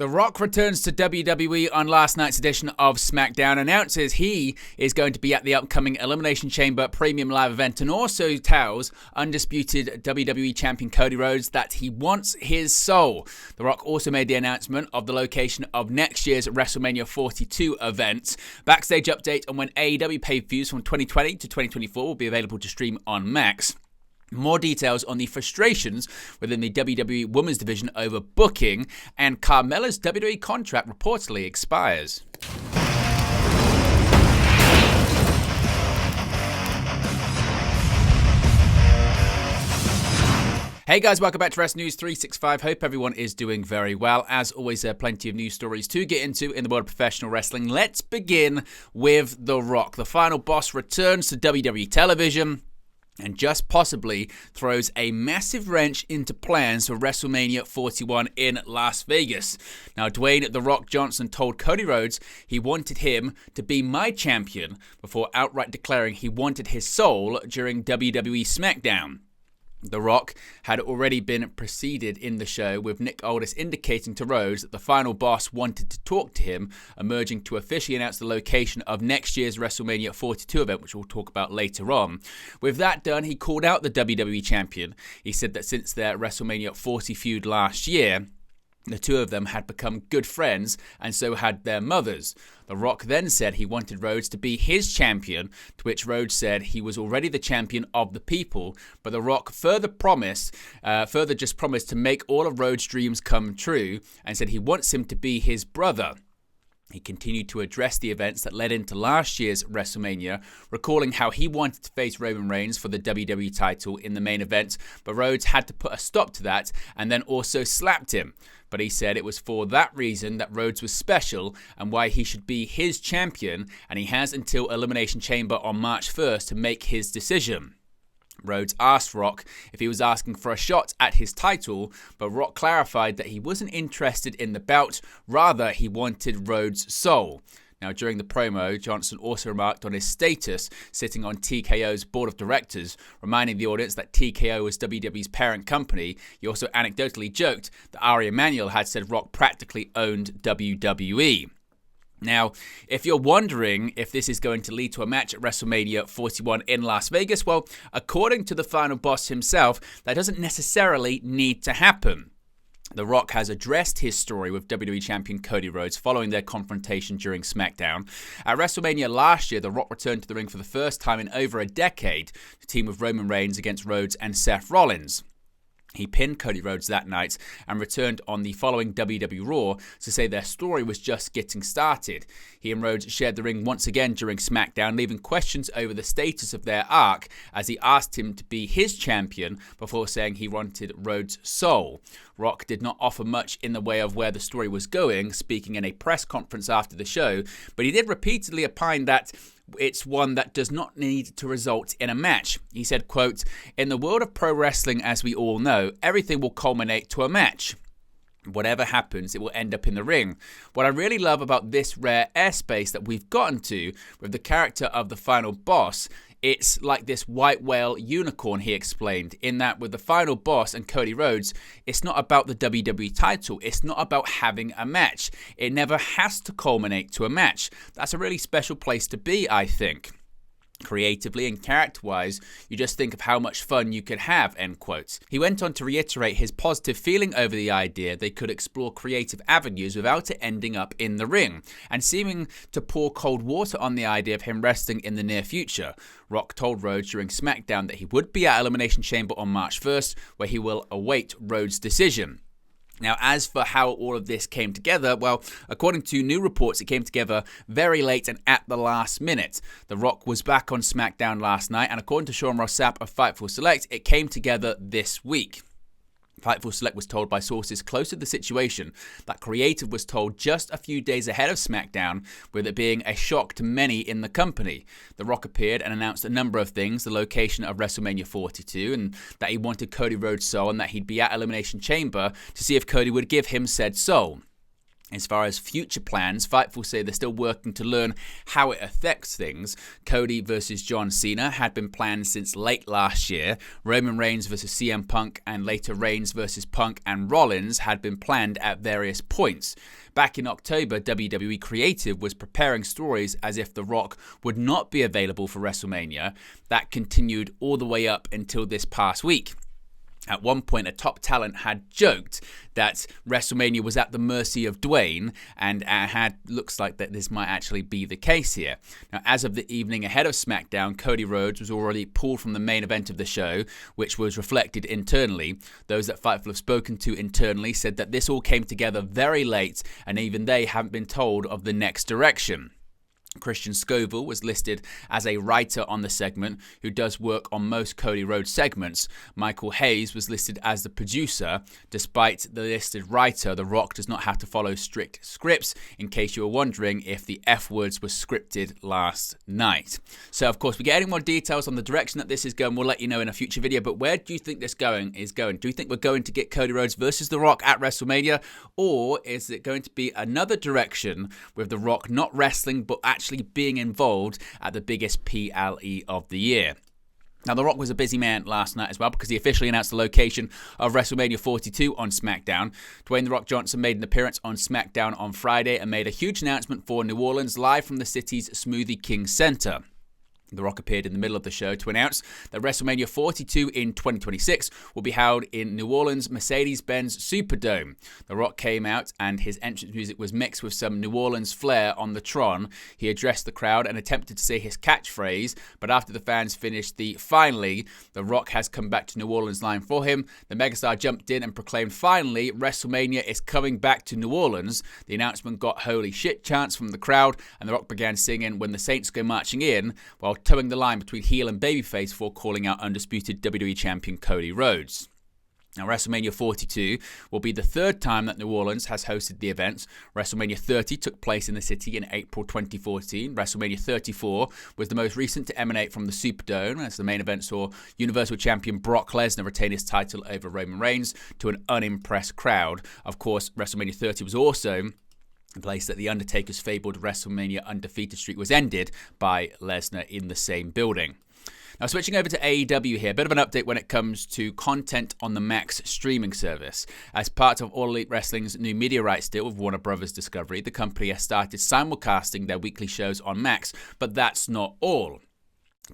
The Rock returns to WWE on last night's edition of SmackDown, announces he is going to be at the upcoming Elimination Chamber Premium Live event, and also tells undisputed WWE Champion Cody Rhodes that he wants his soul. The Rock also made the announcement of the location of next year's WrestleMania 42 event. Backstage update on when AEW pay-per-views from 2020 to 2024 will be available to stream on Max. More details on the frustrations within the WWE Women's Division over booking, and Carmella's WWE contract reportedly expires. Hey guys, welcome back to Wrestling News 365. Hope everyone is doing very well. As always, there are plenty of news stories to get into in the world of professional wrestling. Let's begin with The Rock. The final boss returns to WWE television and just possibly throws a massive wrench into plans for WrestleMania 41 in Las Vegas. Now, Dwayne "The Rock" Johnson told Cody Rhodes he wanted him to be my champion before outright declaring he wanted his soul during WWE SmackDown. The Rock had already been preceded in the show, with Nick Aldis indicating to Rhodes that the final boss wanted to talk to him, emerging to officially announce the location of next year's WrestleMania 42 event, which we'll talk about later on. With that done, he called out the WWE champion. He said that since their WrestleMania 40 feud last year, the two of them had become good friends, and so had their mothers. The Rock then said he wanted Rhodes to be his champion, to which Rhodes said he was already the champion of the people, but The Rock further promised to make all of Rhodes' dreams come true, and said he wants him to be his brother. He continued to address the events that led into last year's WrestleMania, recalling how he wanted to face Roman Reigns for the WWE title in the main event, but Rhodes had to put a stop to that and then also slapped him. But he said it was for that reason that Rhodes was special and why he should be his champion, and he has until Elimination Chamber on March 1st to make his decision. Rhodes asked Rock if he was asking for a shot at his title, but Rock clarified that he wasn't interested in the bout, rather he wanted Rhodes' soul. Now, during the promo, Johnson also remarked on his status sitting on TKO's board of directors, reminding the audience that TKO was WWE's parent company. He also anecdotally joked that Ari Emanuel had said Rock practically owned WWE. Now, if you're wondering if this is going to lead to a match at WrestleMania 41 in Las Vegas, well, according to the final boss himself, that doesn't necessarily need to happen. The Rock has addressed his story with WWE Champion Cody Rhodes following their confrontation during SmackDown. At WrestleMania last year, The Rock returned to the ring for the first time in over a decade to team with Roman Reigns against Rhodes and Seth Rollins. He pinned Cody Rhodes that night and returned on the following WWE Raw to say their story was just getting started. He and Rhodes shared the ring once again during SmackDown, leaving questions over the status of their arc as he asked him to be his champion before saying he wanted Rhodes' soul. Rock did not offer much in the way of where the story was going, speaking in a press conference after the show, but he did repeatedly opine that it's one that does not need to result in a match. He said, quote, "In the world of pro wrestling, as we all know, everything will culminate to a match. Whatever happens, it will end up in the ring. What I really love about this rare airspace that we've gotten to with the character of the final boss, it's like this white whale unicorn," he explained, in that with the final boss and Cody Rhodes, it's not about the WWE title. It's not about having a match. It never has to culminate to a match. That's a really special place to be, I think. Creatively and character-wise, you just think of how much fun you could have, end quote. He went on to reiterate his positive feeling over the idea they could explore creative avenues without it ending up in the ring, and seeming to pour cold water on the idea of him wrestling in the near future. Rock told Rhodes during SmackDown that he would be at Elimination Chamber on March 1st, where he will await Rhodes' decision. Now, as for how all of this came together, well, according to new reports, it came together very late and at the last minute. The Rock was back on SmackDown last night, and according to Sean Ross Sapp of Fightful Select, it came together this week. Fightful Select was told by sources close to the situation that creative was told just a few days ahead of SmackDown, with it being a shock to many in the company. The Rock appeared and announced a number of things: the location of WrestleMania 42, and that he wanted Cody Rhodes' soul, and that he'd be at Elimination Chamber to see if Cody would give him said soul. As far as future plans, Fightful say they're still working to learn how it affects things. Cody versus John Cena had been planned since late last year. Roman Reigns versus CM Punk and later Reigns versus Punk and Rollins had been planned at various points. Back in October, WWE Creative was preparing stories as if The Rock would not be available for WrestleMania. That continued all the way up until this past week. At one point, a top talent had joked that WrestleMania was at the mercy of Dwayne, and looks like that this might actually be the case here. Now, as of the evening ahead of SmackDown, Cody Rhodes was already pulled from the main event of the show, which was reflected internally. Those that Fightful have spoken to internally said that this all came together very late, and even they haven't been told of the next direction. Christian Scoville was listed as a writer on the segment who does work on most Cody Rhodes segments. Michael Hayes was listed as the producer. Despite the listed writer, The Rock does not have to follow strict scripts, in case you were wondering if the F words were scripted last night. So, of course, we get any more details on the direction that this is going, we'll let you know in a future video. But where do you think this is going? Do you think we're going to get Cody Rhodes versus The Rock at WrestleMania? Or is it going to be another direction with The Rock not wrestling but actually being involved at the biggest PLE of the year? Now, The Rock was a busy man last night as well because he officially announced the location of WrestleMania 42 on SmackDown. Dwayne The Rock Johnson made an appearance on SmackDown on Friday and made a huge announcement for New Orleans live from the city's Smoothie King Center. The Rock appeared in the middle of the show to announce that WrestleMania 42 in 2026 will be held in New Orleans' Mercedes-Benz Superdome. The Rock came out and his entrance music was mixed with some New Orleans flair on the Tron. He addressed the crowd and attempted to say his catchphrase, but after the fans finished the "finally, The Rock has come back to New Orleans" line for him, the megastar jumped in and proclaimed, "Finally, WrestleMania is coming back to New Orleans." The announcement got "holy shit" chants from the crowd, and The Rock began singing "When the Saints Go Marching In," while towing the line between heel and babyface before calling out undisputed WWE champion Cody Rhodes. Now, WrestleMania 42 will be the third time that New Orleans has hosted the event. WrestleMania 30 took place in the city in April 2014. WrestleMania 34 was the most recent to emanate from the Superdome, as the main event saw Universal Champion Brock Lesnar retain his title over Roman Reigns to an unimpressed crowd. Of course, WrestleMania 30 was also the place that The Undertaker's fabled WrestleMania undefeated streak was ended by Lesnar in the same building. Now, switching over to AEW here, a bit of an update when it comes to content on the Max streaming service. As part of All Elite Wrestling's new media rights deal with Warner Bros. Discovery, the company has started simulcasting their weekly shows on Max, but that's not all.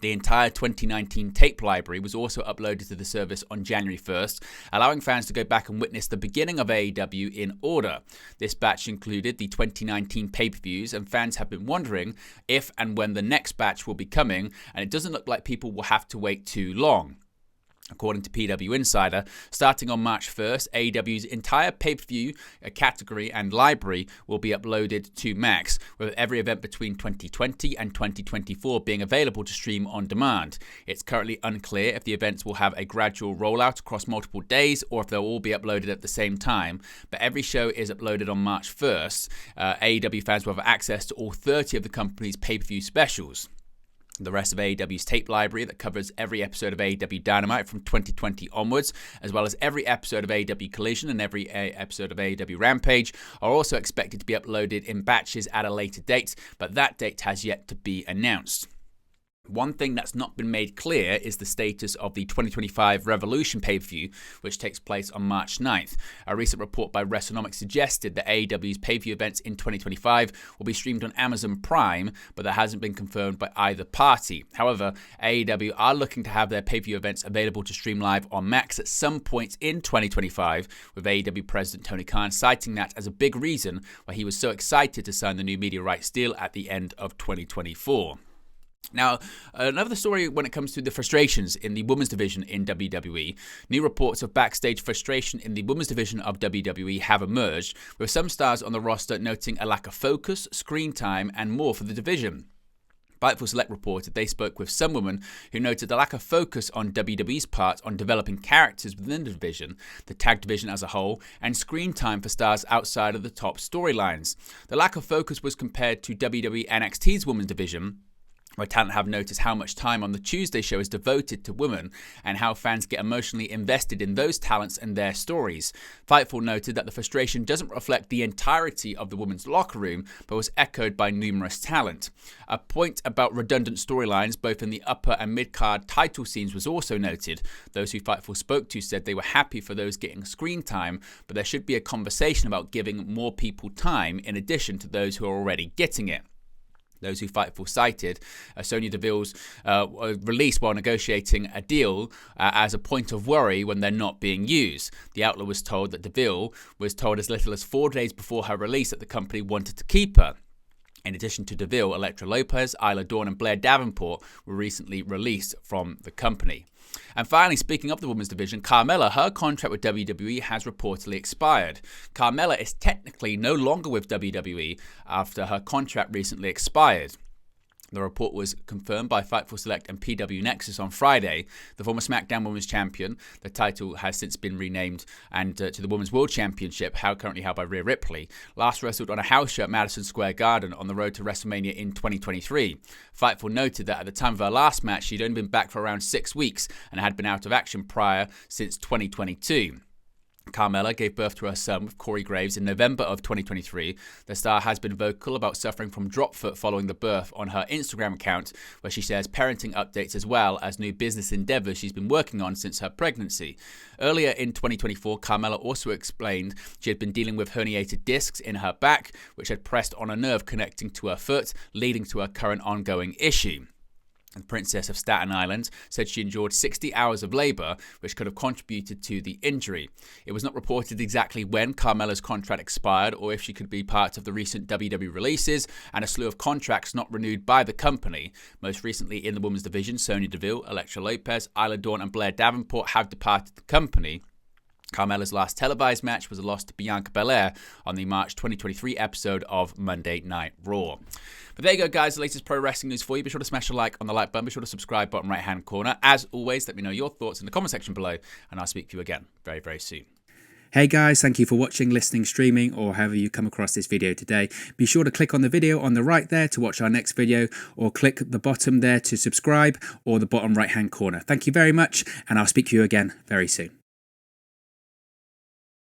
The entire 2019 tape library was also uploaded to the service on January 1st, allowing fans to go back and witness the beginning of AEW in order. This batch included the 2019 pay-per-views, and fans have been wondering if and when the next batch will be coming, and it doesn't look like people will have to wait too long. According to PW Insider, starting on March 1st, AEW's entire pay-per-view category and library will be uploaded to Max, with every event between 2020 and 2024 being available to stream on demand. It's currently unclear if the events will have a gradual rollout across multiple days or if they'll all be uploaded at the same time, but every show is uploaded on March 1st. AEW fans will have access to all 30 of the company's pay-per-view specials. The rest of AEW's tape library that covers every episode of AEW Dynamite from 2020 onwards, as well as every episode of AEW Collision and every episode of AEW Rampage, are also expected to be uploaded in batches at a later date, but that date has yet to be announced. One thing that's not been made clear is the status of the 2025 Revolution pay-per-view, which takes place on March 9th. A recent report by WrestleNomics suggested that AEW's pay-per-view events in 2025 will be streamed on Amazon Prime, but that hasn't been confirmed by either party. However, AEW are looking to have their pay-per-view events available to stream live on Max at some point in 2025, with AEW President Tony Khan citing that as a big reason why he was so excited to sign the new media rights deal at the end of 2024. Now, another story when it comes to the frustrations in the women's division in WWE. New reports of backstage frustration in the women's division of WWE have emerged, with some stars on the roster noting a lack of focus, screen time, and more for the division. Fightful Select reported they spoke with some women who noted the lack of focus on WWE's part on developing characters within the division, the tag division as a whole, and screen time for stars outside of the top storylines. The lack of focus was compared to WWE NXT's women's division, where talent have noticed how much time on the Tuesday show is devoted to women and how fans get emotionally invested in those talents and their stories. Fightful noted that the frustration doesn't reflect the entirety of the women's locker room, but was echoed by numerous talent. A point about redundant storylines, both in the upper and mid-card title scenes, was also noted. Those who Fightful spoke to said they were happy for those getting screen time, but there should be a conversation about giving more people time in addition to those who are already getting it. Those who Fightful cited Sonya Deville's release while negotiating a deal as a point of worry when they're not being used. The outlet was told that Deville was told as little as 4 days before her release that the company wanted to keep her. In addition to Deville, Elektra Lopez, Isla Dawn and Blair Davenport were recently released from the company. And finally, speaking of the women's division, Carmella, her contract with WWE has reportedly expired. Carmella is technically no longer with WWE after her contract recently expired. The report was confirmed by Fightful Select and PW Nexus on Friday. The former SmackDown Women's Champion, the title has since been renamed and to the Women's World Championship, currently held by Rhea Ripley, last wrestled on a house show at Madison Square Garden on the road to WrestleMania in 2023. Fightful noted that at the time of her last match, she'd only been back for around 6 weeks and had been out of action prior since 2022. Carmella gave birth to her son with Corey Graves in November of 2023. The star has been vocal about suffering from drop foot following the birth on her Instagram account, where she shares parenting updates as well as new business endeavors she's been working on since her pregnancy. Earlier in 2024, Carmella also explained she had been dealing with herniated discs in her back, which had pressed on a nerve connecting to her foot, leading to her current ongoing issue. The Princess of Staten Island said she endured 60 hours of labor, which could have contributed to the injury. It was not reported exactly when Carmella's contract expired or if she could be part of the recent WWE releases and a slew of contracts not renewed by the company. Most recently in the women's division, Sonya Deville, Elektra Lopez, Isla Dawn and Blair Davenport have departed the company. Carmella's last televised match was a loss to Bianca Belair on the March 2023 episode of Monday Night Raw. But there you go, guys, the latest pro wrestling news for you. Be sure to smash a like on the like button. Be sure to subscribe, bottom right-hand corner. As always, let me know your thoughts in the comment section below, and I'll speak to you again very, very soon. Hey guys, thank you for watching, listening, streaming, or however you come across this video today. Be sure to click on the video on the right there to watch our next video, or click the bottom there to subscribe, or the bottom right-hand corner. Thank you very much, and I'll speak to you again very soon.